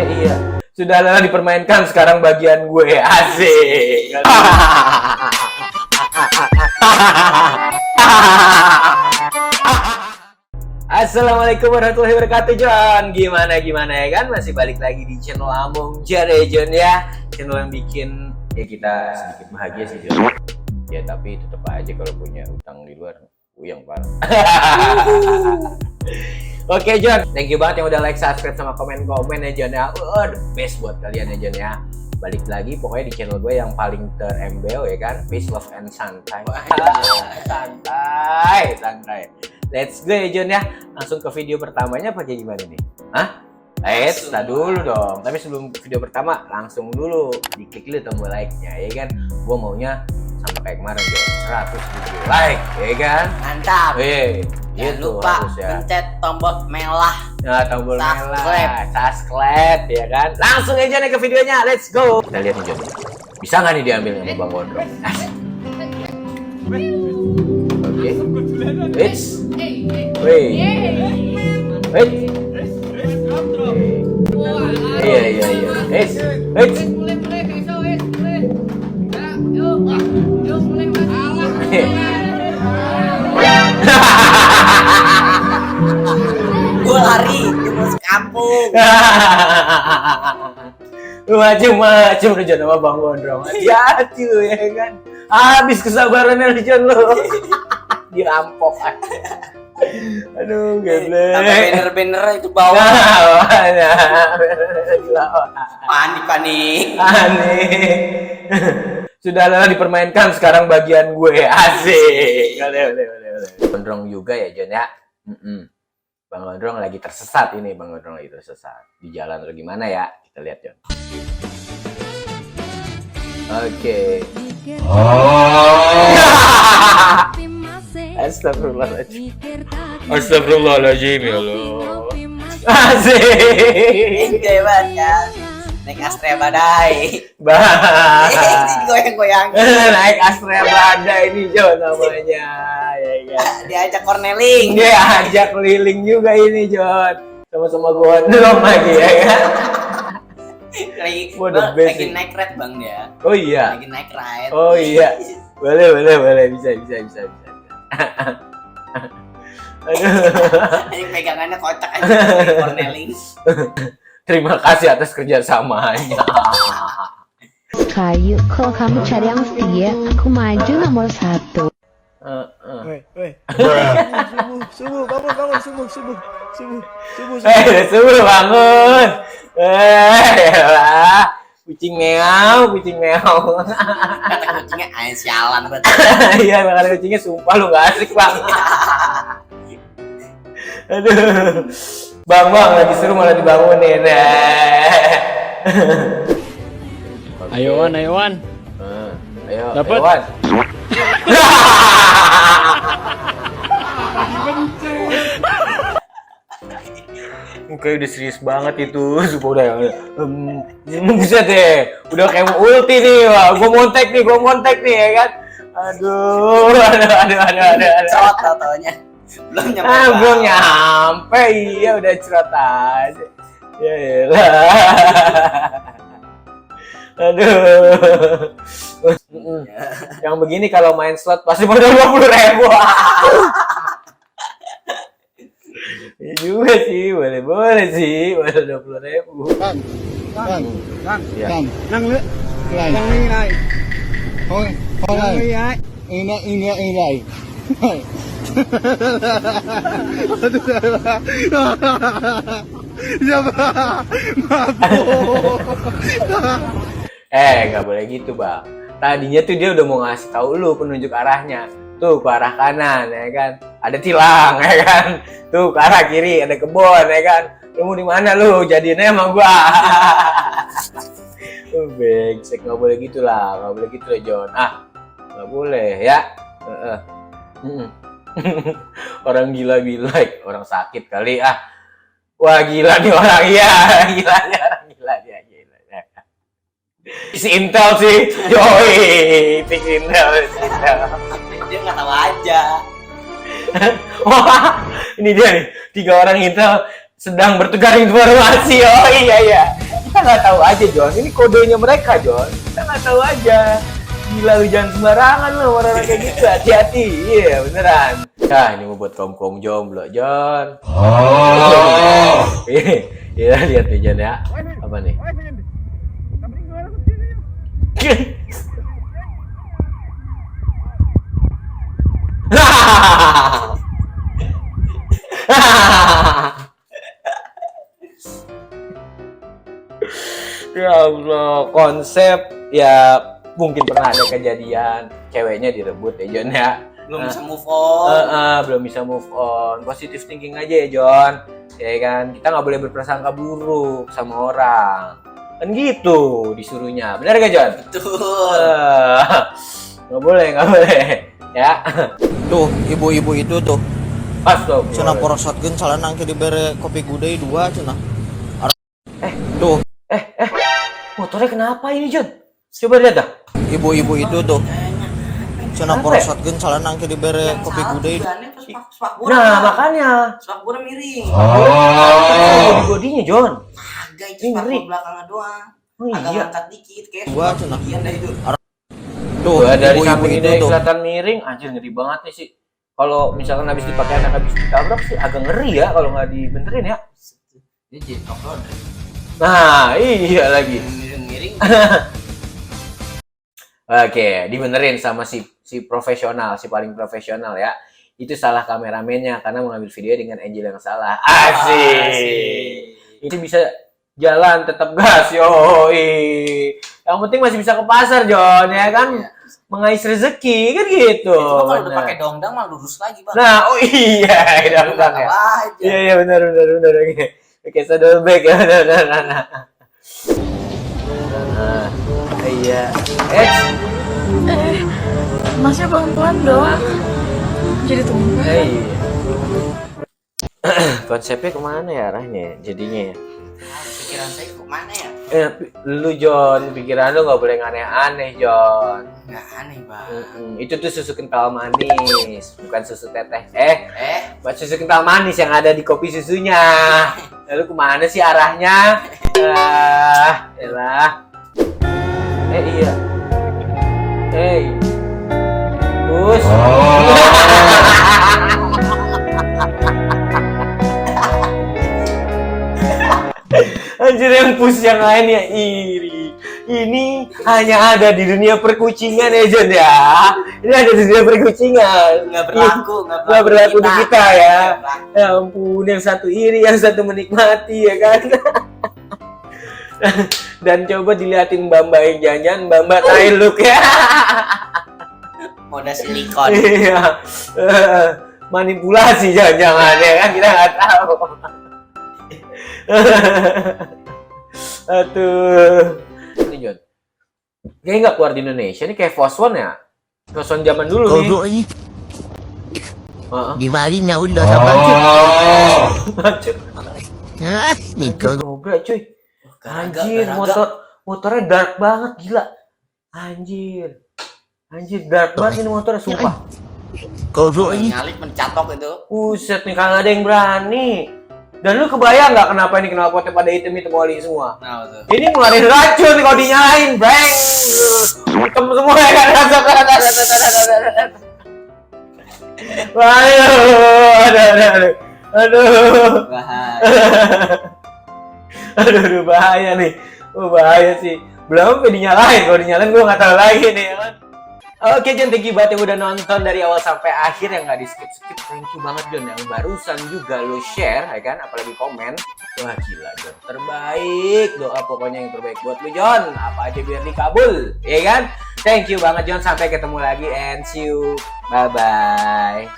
Iya. Sudah lelah dipermainkan, sekarang bagian gue. Asik. Assalamualaikum warahmatullahi wabarakatuh, John. Gimana ya kan? Masih balik lagi di channel Among Jar ya, John ya. Channel yang bikin ya kita sedikit bahagia sih, John. Ya tapi tetap aja kalau punya utang di luar yang parah. Oke, John, thank you banget yang udah like, subscribe, sama komen-komen ya, John ya. The best buat kalian ya, John ya. Balik lagi pokoknya di channel gue yang paling terembel ya kan, Peace, Love, and Santai. Santai. Let's go ya, John ya. Langsung ke video pertamanya pakai gimana nih? Hah? Nah dulu dong. Tapi sebelum video pertama, langsung dulu diklik dulu tombol like-nya ya kan. Gue maunya sama kayak kemarin, John, 100 like ya kan. Mantap. Jangan lupa pencet tombol merah. Nah, tombol merah, subscribe ya kan. Langsung aja nih ke videonya, let's go. Kita lihat nih, John. Bisa nggak nih diambil sama Bang Gondrong? Oke. Wait. Iya. Wait. Gue lari ke kampung. Macem-macem lu John sama Bang Gondrong. Hati-hati lu ya kan. Habis kesabarannya lu John lu. Dirampok. Aduh, geblek. Banner itu bawah. Panik. Sudah lelah dipermainkan, sekarang bagian gue. Asik. Boleh. Gondrong juga ya, John ya. Bang Gondrong lagi tersesat ini, Bang Gondrong lagi tersesat. Di jalan atau gimana ya? Kita lihat, John. Oke. Astagfirullahaladzim ya Allah. Asik. Enjoy banget kan. Naik Astrea Badai. Goyang-goyang. Naik Astrea Badai ini, John, namanya. Ya kan. Diajak Corneling. Dia ajak keliling juga ini, John. Sama-sama gondrong lagi ya kan. Lagi naik ride Bang dia. Oh iya. Lagi naik ride. Oh iya. Boleh. Bisa. Aduh. Ini pegangannya kocak aja Corneling. Terima kasih atas kerjasamanya. Kayu, kalau kamu cari yang setia, aku maju nomor 1. Subuh, bangun, subuh. Subuh bangun. Kucing meow. Kata kucingnya sialan banget. Iya, makanya kucingnya sumpah lu gak asik, Bang. Aduh. Bang, lagi seru malah dibangunin. Ayo Wan. Ayo. Dapat. Kayak udah serius banget itu. Sumpah udah. Bisa deh. Udah kayak mau ulti nih. Wah, gue montek nih ya kan. Aduh. Cerot tau-taunya. Belum nyampe. Iya udah cerot aja. Ya elah. Aduh. Yang begini kalau main slot pasti modal 20.000. Ya juga sih, boleh sih, modal 20.000. Bang. Ya. Năng nữa. Năng đi này. Thôi đi ai. Ini này. Nggak boleh gitu, Bang. Tadinya tuh dia udah mau ngasih tahu lu penunjuk arahnya. Tuh ke arah kanan ya kan. Ada tilang ya kan. Tuh ke arah kiri ada kebun ya kan. Lu mau di mana lu? Jadinya emang gua. Brengsek, nggak boleh gitu lah, John. Nggak boleh ya. Orang gila orang sakit kali. Wah gila nih orang, iya gila nih orang gila. Si Intel sih, yoi, fix Intel. Dia nggak tahu aja. Wah, ini dia nih, 3 orang Intel sedang bertukar informasi. Oh iya. Kita nggak tahu aja, John. Ini kodenya mereka, John. Kita nggak tahu aja. Gila, lu jangan sembarangan lu orang-orang kayak gitu. Hati-hati. Iya, beneran. Nah, ini mau buat kaum jomblo, John. Iya, lihat nih, John ya. Apa nih? Ya Allah, konsep ya mungkin pernah ada kejadian ceweknya direbut ya John ya. Belum bisa move on. Belum bisa move on. Positive thinking aja ya John. Ya kan, kita nggak boleh berprasangka buruk sama orang. Kan gitu disuruhnya. Benar gak John? Betul. Nggak boleh. Ya. Tuh, ibu-ibu itu tuh. Pas tuh. Cenah porosotkeun salanang ke dibere kopi gudeg 2 cenah. Tuh, Motornya kenapa ini John? Coba lihat dah. ibu-ibu itu tuh. Cenah porosotkeun salanang ke dibere kopi gudeg. Nah, makanya. Sepak bola miring. Bodinya John. Agak itu sepak bola belakangnya doang. Oh, Agak iya. ngangkat dikit kayak. 2 cenah. Iya dah itu. Tuh, Dari ibu-ibu samping itu ini tuh. kelihatan miring, anjir ngeri banget nih sih. Kalau misalkan habis dipakai anak habis ditabrak sih agak ngeri ya kalau nggak dibenerin ya. Dia jadi top loader. Nah, iya lagi. Miring-miring. Oke, dibenerin sama si profesional, si paling profesional ya. Itu salah kameramennya karena mengambil video dengan angle yang salah. Asik. Itu bisa jalan tetap gas, yoi. Yang penting masih bisa ke pasar, John, ya kan? Iya. Mengais rezeki kan gitu. Cuma kalau udah Bener. pakai dongdang malah lurus lagi, Bang. Nah, oh iya, dongdang ya. Iya benar. Oke, saddle bag ya. Nah. Iya. Masnya pelan-pelan dong. Jadi tumpah. Iya. Konsepnya kemana ya arahnya? Jadinya ya. Pikiran saya kemana ya? Lu John, pikiran lu nggak boleh aneh-aneh John. Nggak aneh, Bang. Itu tuh susu kental manis, bukan susu teteh. Buat susu kental manis yang ada di kopi susunya. Lalu kemana sih arahnya? Elah. Iya. Bus. Anjir yang push yang lain ya iri. Ini hanya ada di dunia perkucingan ya John ya. Ini ada di dunia perkucingan. Nggak berlaku Di kita ya. Ya ampun, yang satu iri, yang satu menikmati ya kan. Dan coba diliatin Mbak yang jangan Mbak tai look ya. Moda silikon. Iya. Manipulasi jangan-jangan ya kan, kita nggak tahu. Aduh. Ini John. Kayaknya nggak keluar di Indonesia. Ini kayak Foswon ya. Foswon zaman dulu nih. Kodok ni Heeh. di mari nak ulah sama tu. Ha, ni kodok. Coba cuy. Anjir, motornya dark banget, gila. Anjir, dark banget ini motornya, sumpah. Kodok ni. Nyalip mencatok itu. Buset nih, kagak ada yang berani. Dan lu kebayang nggak kenapa ini knalpotnya pada hitam-hitam oli semua? Nah, betul. Ini ngeluarin racun kalau dinyalain, breng. Hitam semua ya kan? Aduh. Aduh, bahaya nih. Bahaya sih. Belum dinyalain, kalau dinyalain gue nggak tahu lagi nih ya kan. Oke John, thank you banget yang udah nonton dari awal sampai akhir, yang nggak di skip. Thank you banget John, yang barusan juga lo share ya kan, apalagi komen. Wah gila John, terbaik. Doa pokoknya yang terbaik buat lo John, apa aja biar dikabul ya kan. Thank you banget John, sampai ketemu lagi and see you, bye bye.